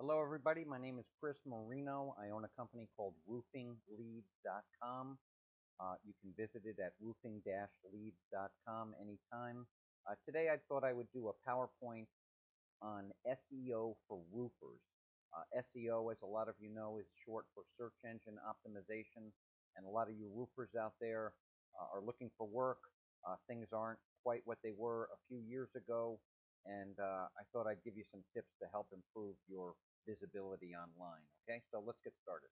Hello, everybody. My name is Chris Marino. I own a company called roofingleads.com. You can visit it at roofing-leads.com anytime. Today, I thought I would do a PowerPoint on SEO for roofers. SEO, as a lot of you know, is short for search engine optimization, and a lot of you roofers out there are looking for work. Things aren't quite what they were a few years ago, and I thought I'd give you some tips to help improve your visibility online. Okay, so let's get started.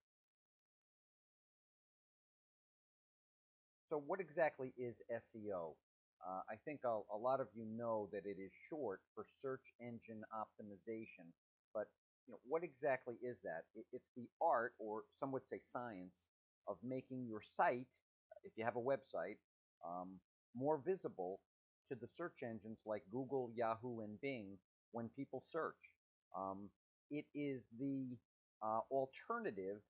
So what exactly is SEO? I think a lot of you know that it is short for search engine optimization, but what exactly is that? It's the art, or some would say science, of making your site, if you have a website, um, more visible to the search engines like Google, Yahoo, and Bing when people search. Um, it is the alternative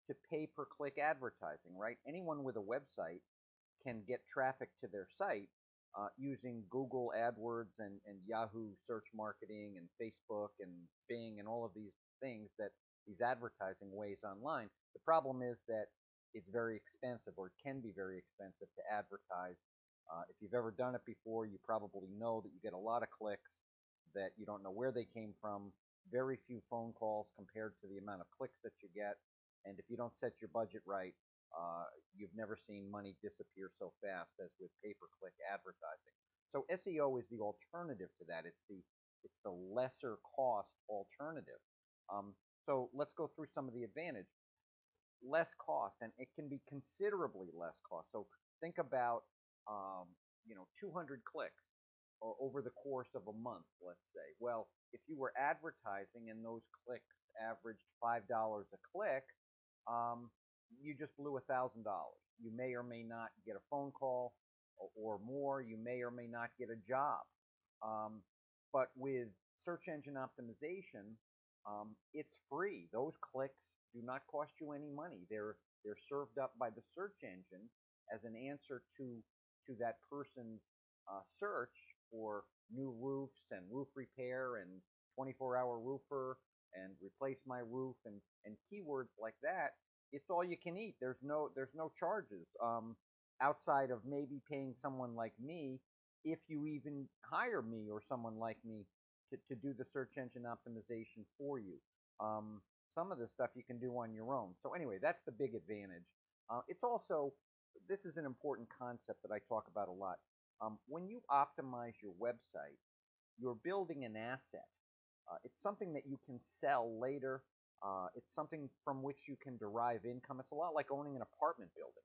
to pay-per-click advertising, right? Anyone with a website can get traffic to their site using Google AdWords and Yahoo search marketing and Facebook and Bing and all of these things that these advertising ways online. The problem is that it's very expensive, or it can be very expensive to advertise. If you've ever done it before, you probably know that you get a lot of clicks that you don't know where they came from, very few phone calls compared to the amount of clicks that you get. And if you don't set your budget right, you've never seen money disappear so fast as with pay-per-click advertising. So SEO is the alternative to that. It's the lesser cost alternative. Um, so let's go through some of the advantage. Less cost, and it can be considerably less cost. So think about 200 clicks over the course of a month, let's say. Well, if you were advertising and those clicks averaged $5 a click, um, you just blew $1,000. You may or may not get a phone call or more. You may or may not get a job. Um, but with search engine optimization, it's free. Those clicks do not cost you any money. They're served up by the search engine as an answer to that person's search for new roofs and roof repair and 24-hour roofer and replace my roof and keywords like that. It's all you can eat. There's no charges outside of maybe paying someone like me, if you even hire me or someone like me to do the search engine optimization for you. Some of the stuff you can do on your own. So anyway, that's the big advantage. It's also, this is an important concept that I talk about a lot. When you optimize your website, you're building an asset. It's something that you can sell later. It's something from which you can derive income. It's a lot like owning an apartment building.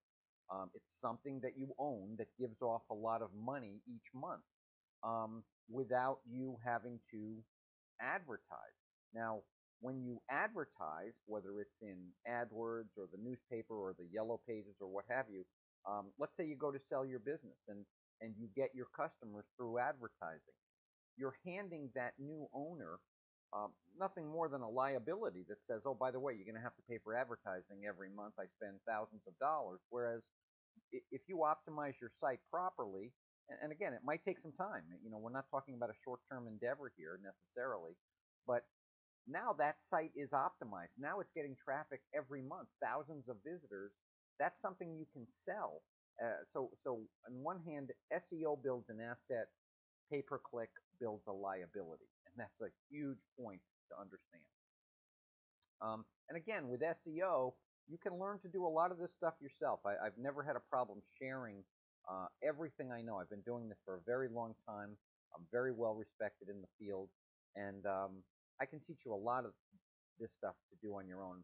It's something that you own that gives off a lot of money each month without you having to advertise. Now, when you advertise, whether it's in AdWords or the newspaper or the yellow pages or what have you, let's say you go to sell your business and you get your customers through advertising. You're handing that new owner nothing more than a liability that says, oh, by the way, you're going to have to pay for advertising every month. I spend thousands of dollars. Whereas if you optimize your site properly, and again, it might take some time. We're not talking about a short-term endeavor here necessarily, but now that site is optimized. Now it's getting traffic every month, thousands of visitors. That's something you can sell. So on one hand, SEO builds an asset, pay-per-click builds a liability, and that's a huge point to understand. And again, with SEO, you can learn to do a lot of this stuff yourself. I've never had a problem sharing everything I know. I've been doing this for a very long time. I'm very well respected in the field, and I can teach you a lot of this stuff to do on your own.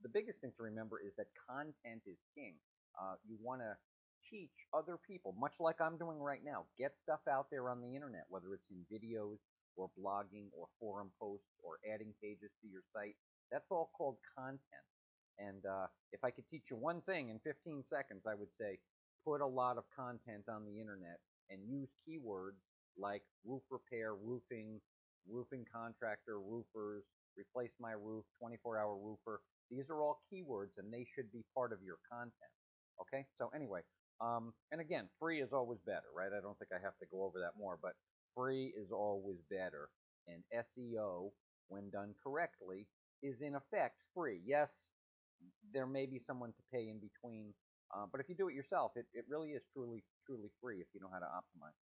The biggest thing to remember is that content is king. You want to teach other people, much like I'm doing right now. Get stuff out there on the internet, whether it's in videos or blogging or forum posts or adding pages to your site. That's all called content. And if I could teach you one thing in 15 seconds, I would say put a lot of content on the internet and use keywords like roof repair, roofing contractor, roofers, replace my roof, 24-hour roofer. These are all keywords, and they should be part of your content. Okay, so anyway, and again, free is always better, right? I don't think I have to go over that more, but free is always better. And SEO, when done correctly, is in effect free. Yes, there may be someone to pay in between, but if you do it yourself, it really is truly free if you know how to optimize.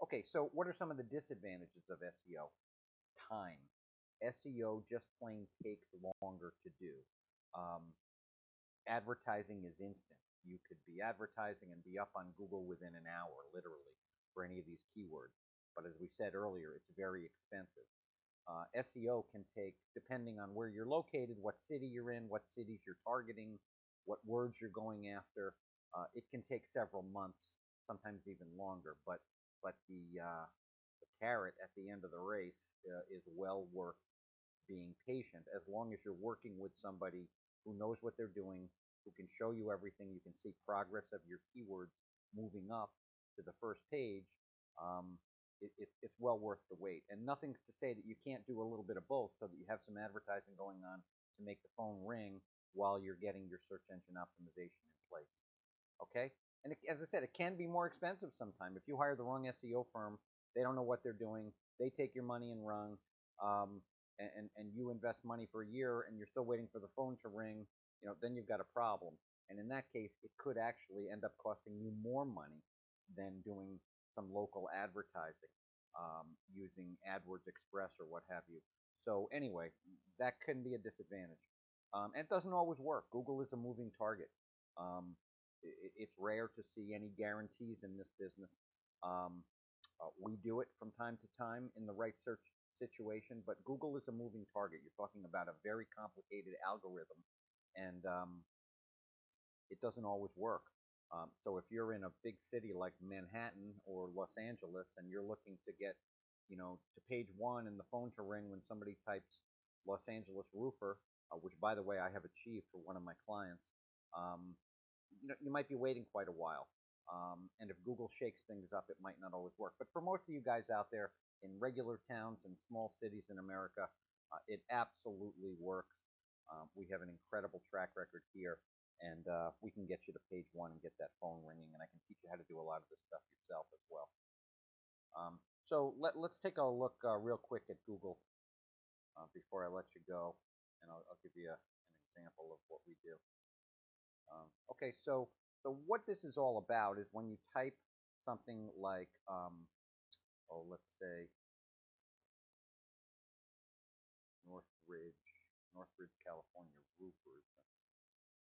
Okay, so what are some of the disadvantages of SEO? Time. SEO just plain takes longer to do. Um, Advertising is instant. You could be advertising and be up on Google within an hour, literally, for any of these keywords. But as we said earlier, it's very expensive. SEO can take, depending on where you're located, what city you're in, what cities you're targeting, what words you're going after. It can take several months, sometimes even longer. But the carrot at the end of the race is well worth being patient as long as you're working with somebody who knows what they're doing, who can show you everything. You can see progress of your keywords moving up to the first page. Um, it's well worth the wait. And nothing's to say that you can't do a little bit of both so that you have some advertising going on to make the phone ring while you're getting your search engine optimization in place. Okay? And as I said, it can be more expensive sometimes. If you hire the wrong SEO firm, they don't know what they're doing. They take your money and run, um, and you invest money for a year and you're still waiting for the phone to ring, then you've got a problem. And in that case, it could actually end up costing you more money than doing some local advertising, using AdWords Express or what have you. So anyway, that can be a disadvantage. And it doesn't always work. Google is a moving target. Um, it's rare to see any guarantees in this business. Um, we do it from time to time in the right search situation, but Google is a moving target. You're talking about a very complicated algorithm, and it doesn't always work. So if you're in a big city like Manhattan or Los Angeles and you're looking to get, to page one and the phone to ring when somebody types Los Angeles roofer, which by the way I have achieved for one of my clients, um, you might be waiting quite a while. And if Google shakes things up, it might not always work. But for most of you guys out there in regular towns and small cities in America, it absolutely works. We have an incredible track record here, and we can get you to page one and get that phone ringing, and I can teach you how to do a lot of this stuff yourself as well. So let's take a look real quick at Google before I let you go, and I'll give you an example of what we do. Okay, so what this is all about is when you type something like, let's say Northridge, Northridge, California roofers,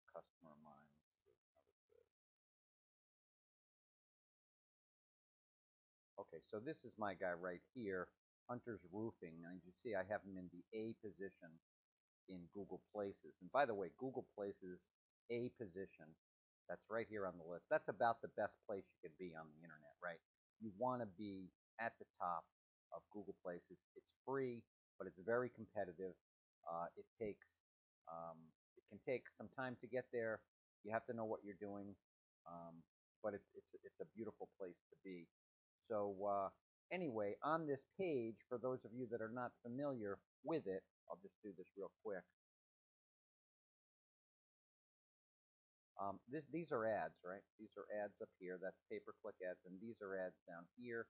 customer of mine. Okay, so this is my guy right here, Hunter's Roofing, and you see I have him in the A position in Google Places. And by the way, Google Places A position, that's right here on the list. That's about the best place you could be on the internet, right? You want to be at the top of Google Places. It's free, but it's very competitive. It takes, it can take some time to get there. You have to know what you're doing, but it's a beautiful place to be. So anyway, on this page, for those of you that are not familiar with it, I'll just do this real quick. These are ads, right? These are ads up here. That's pay-per-click ads, and these are ads down here.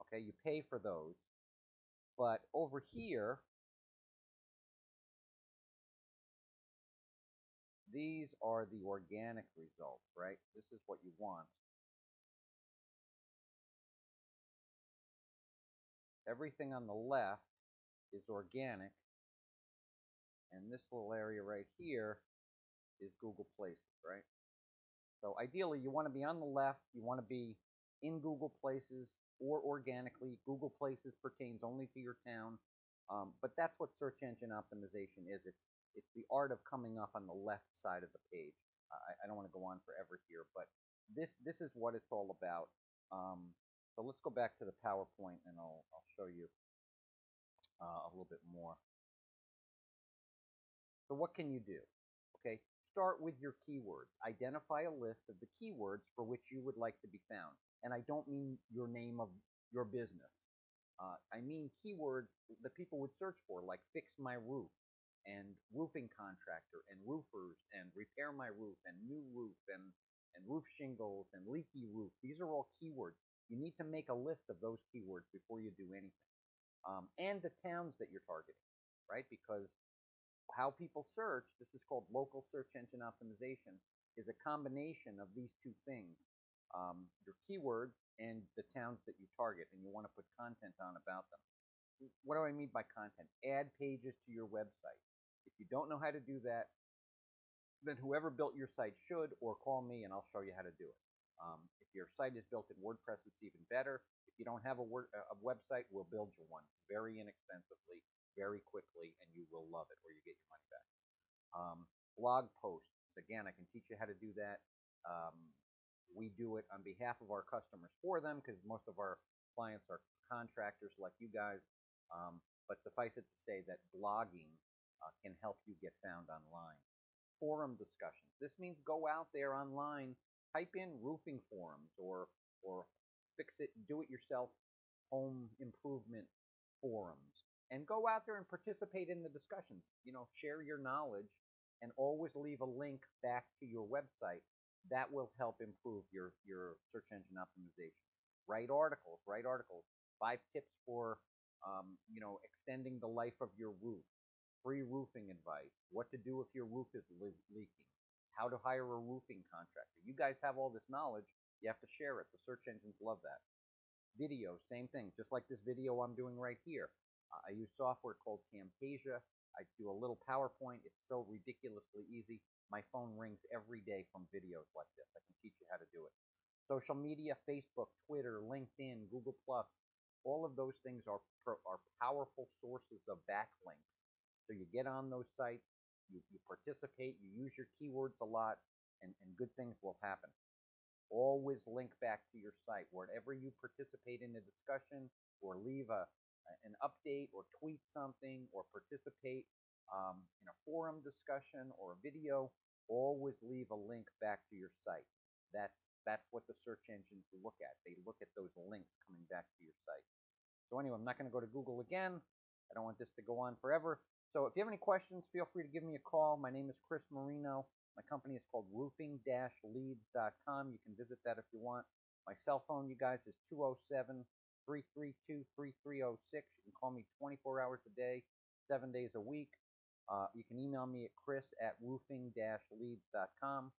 Okay, you pay for those. But over here, these are the organic results, right? This is what you want. Everything on the left is organic, and this little area right here is Google Places, right? So ideally, you want to be on the left. You want to be in Google Places or organically. Google Places pertains only to your town, but that's what search engine optimization is. It's the art of coming up on the left side of the page. I don't want to go on forever here, but this is what it's all about. So let's go back to the PowerPoint, and I'll show you a little bit more. So what can you do? Okay, start with your keywords. Identify a list of the keywords for which you would like to be found. And I don't mean your name of your business. I mean keywords that people would search for, like fix my roof, and roofing contractor, and roofers, and repair my roof, and new roof, and roof shingles, and leaky roof. These are all keywords. You need to make a list of those keywords before you do anything. And the towns that you're targeting. right? Because how people search, this is called local search engine optimization, is a combination of these two things. Your keywords and the towns that you target, and you want to put content on about them. What do I mean by content? Add pages to your website. If you don't know how to do that, then whoever built your site should, or call me and I'll show you how to do it. If your site is built in WordPress, it's even better. If you don't have a website, we'll build you one very inexpensively, very quickly, and you will love it, or you get your money back. Blog posts, again, I can teach you how to do that. Um, we do it on behalf of our customers for them because most of our clients are contractors like you guys. But suffice it to say that blogging can help you get found online. Forum discussions. This means go out there online, type in roofing forums or fix it, do it yourself home improvement forums, and go out there and participate in the discussions. Share your knowledge and always leave a link back to your website. That will help improve your search engine optimization. Write articles. Write articles. 5 tips for extending the life of your roof. Free roofing advice. What to do if your roof is leaking. How to hire a roofing contractor. You guys have all this knowledge. You have to share it. The search engines love that. Video, same thing. Just like this video I'm doing right here. I use software called Camtasia. I do a little PowerPoint. It's so ridiculously easy. My phone rings every day from videos like this. I can teach you how to do it. Social media, Facebook, Twitter, LinkedIn, Google+. All of those things are powerful sources of backlinks. So you get on those sites, you participate, you use your keywords a lot, and good things will happen. Always link back to your site. Wherever you participate in a discussion or leave an update or tweet something or participate in a forum discussion or a video, always leave a link back to your site. That's what the search engines look at. They look at those links coming back to your site. So anyway, I'm not going to go to Google again. I don't want this to go on forever. So if you have any questions, feel free to give me a call. My name is Chris Marino. My company is called roofing-leads.com. You can visit that if you want. My cell phone, you guys, is 207-332-3306. You can call me 24 hours a day, 7 days a week. You can email me at chris@roofing-leads.com.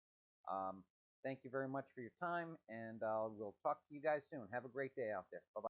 Thank you very much for your time, and we'll talk to you guys soon. Have a great day out there. Bye-bye.